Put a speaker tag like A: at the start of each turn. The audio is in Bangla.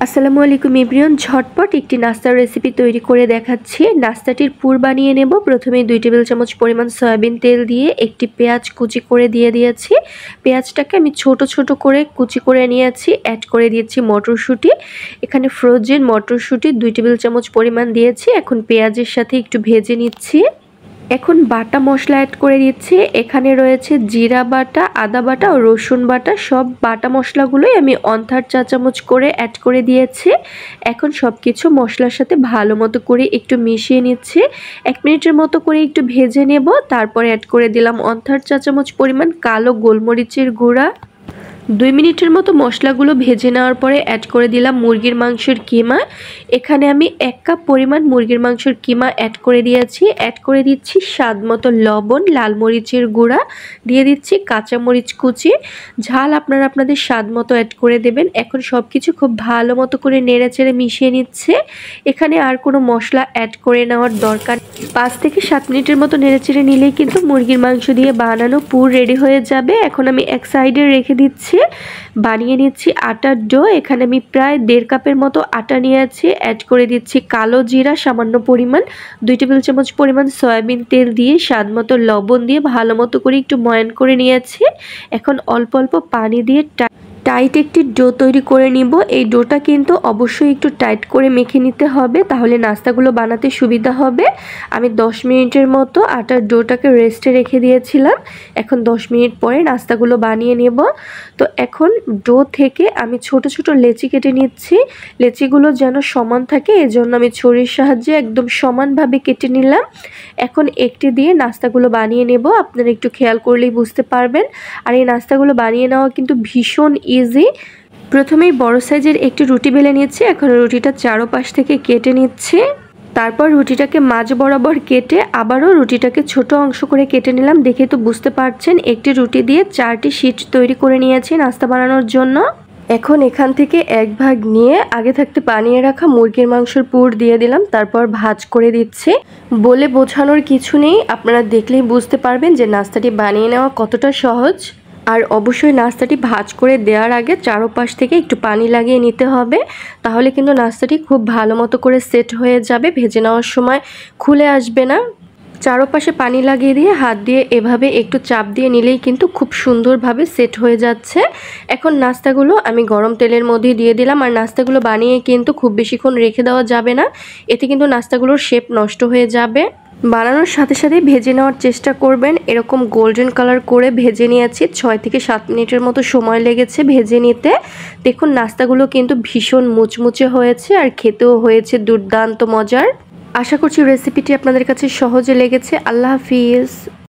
A: আসসালামু আলাইকুম এভরিওয়ান, ঝটপট একটি নাস্তার রেসিপি তৈরি করে দেখাচ্ছি। নাস্তাটির পুর বানিয়ে নেব। প্রথমে 2 টেবিল চামচ পরিমাণ সয়াবিন তেল দিয়ে একটি পেঁয়াজ কুচি করে দিয়ে দিয়েছি। পেঁয়াজটাকে আমি ছোট ছোট করে কুচি করে নিয়েছি। অ্যাড করে দিয়েছি মটরশুঁটি। এখানে ফ্রোজেন মটরশুঁটি 2 টেবিল চামচ পরিমাণ দিয়েছি। এখন পেঁয়াজের সাথে একটু ভেজে নিচ্ছি। এখন বাটা মশলা অ্যাড করে দিচ্ছি। এখানে রয়েছে জিরা বাটা, আদা বাটা ও রসুন বাটা। সব বাটা মশলাগুলোই আমি 1/3 চা চামচ করে অ্যাড করে দিয়েছি। এখন সব কিছু মশলার সাথে ভালো মতো করে একটু মিশিয়ে নিচ্ছি। 1 মিনিটের মতো করে একটু ভেজে নেব। তারপরে অ্যাড করে দিলাম 1/3 চা চামচ পরিমাণ কালো গোলমরিচের গুঁড়া। 2 মিনিটের মতো মশলাগুলো ভেজে নেওয়ার পরে অ্যাড করে দিলাম মুরগির মাংসের কিমা। এখানে আমি 1 কাপ পরিমাণ মুরগির মাংসের কিমা অ্যাড করে দিয়েছি। অ্যাড করে দিচ্ছি স্বাদ মতো লবণ, লাল মরিচের গুঁড়া, দিয়ে দিচ্ছি কাঁচামরিচ কুচি। ঝাল আপনারা আপনাদের স্বাদ মতো অ্যাড করে দেবেন। এখন সব কিছু খুব ভালো মতো করে নেড়েচেড়ে মিশিয়ে নিচ্ছে। এখানে আর কোনো মশলা অ্যাড করে নেওয়ার দরকার। 5 থেকে 7 মিনিটের মতো নেড়েচেড়ে নিলেই কিন্তু মুরগির মাংস দিয়ে বানানো পুর রেডি হয়ে যাবে। এখন আমি এক সাইডে রেখে দিচ্ছি। বানিয়ে নিচ্ছি আটার ডো। এখানে আমি প্রায় 1.5 কাপের মতো আটা নিয়েছি। অ্যাড করে দিচ্ছি কালো জিরা সামান্য পরিমাণ, 2 টেবিল চামচ পরিমাণ সয়াবিন তেল দিয়ে স্বাদ মতো লবণ দিয়ে ভালো মতো করে একটু ময়ান করে নিয়েছি। এখন অল্প অল্প পানি দিয়ে টাইট একটি ডো তৈরি করে নিব। এই ডোটা কিন্তু অবশ্যই একটু টাইট করে মেখে নিতে হবে, তাহলে নাস্তাগুলো বানাতে সুবিধা হবে। আমি 10 মিনিটের মতো আটার ডোটাকে রেস্টে রেখে দিয়েছিলাম। এখন 10 মিনিট পরে নাস্তাগুলো বানিয়ে নেব। তো এখন ডো থেকে আমি ছোট ছোট লেচি কেটে নিচ্ছি। লেচিগুলো যেন সমান থাকে এজন্য আমি ছুরির সাহায্যে একদম সমানভাবে কেটে নিলাম। এখন একটি দিয়ে নাস্তাগুলো বানিয়ে নেব। আপনারা একটু খেয়াল করলেই বুঝতে পারবেন। আর এই নাস্তাগুলো বানিয়ে নেওয়া কিন্তু ভীষণ ইজি। প্রথমেই বড় সাইজের একটি রুটি বেলে নিচ্ছি। এখন রুটিটা চারপাশ থেকে কেটে নিচ্ছি। তারপর রুটিটাকে মাঝ বরাবর কেটে আবারও রুটিটাকে ছোট অংশ করে কেটে নিলাম। দেখে তো বুঝতে পারছেন একটি রুটি দিয়ে 4টি শিট তৈরি করে নিয়েছি নাস্তা বানানোর জন্য। এখন এখান থেকে 1 ভাগ নিয়ে আগে থাকতে বানিয়ে রাখা মুরগির মাংসের পুর দিয়ে দিলাম। তারপর ভাঁজ করে দিচ্ছি। বলে বোঝানোর কিছু নেই, আপনারা দেখলেই বুঝতে পারবেন যে নাস্তাটি বানিয়ে নেওয়া কতটা সহজ। আর অবশ্যই নাস্তাটি ভাঁজ করে দেওয়ার আগে চারপাশ থেকে একটু পানি লাগিয়ে নিতে হবে, তাহলে কিন্তু নাস্তাটি খুব ভালো মতো করে সেট হয়ে যাবে, ভেজে নেওয়ার সময় খুলে আসবে না। চারপাশে পানি লাগিয়ে দিয়ে হাত দিয়ে এভাবে একটু চাপ দিয়ে নিলেই কিন্তু খুব সুন্দরভাবে সেট হয়ে যাচ্ছে। এখন নাস্তাগুলো আমি গরম তেলের মধ্যে দিয়ে দিলাম। আর নাস্তাগুলো বানিয়ে কিন্তু খুব বেশিক্ষণ রেখে দেওয়া যাবে না, এতে কিন্তু নাস্তাগুলোর শেপ নষ্ট হয়ে যাবে। বানানোর সাথে সাথে ভেজে নেওয়ার চেষ্টা করবেন। এরকম গোল্ডেন কালার করে ভেজে নিয়েছি। 6 থেকে 7 মিনিটের মতো সময় লেগেছে ভেজে নিতে। দেখুন নাস্তাগুলো কিন্তু ভীষণ মুচমুচে হয়েছে আর খেতেও হয়েছে দুর্দান্ত মজার। আশা করছি রেসিপিটি আপনাদের কাছে সহজে লেগেছে। আল্লাহ হাফিজ।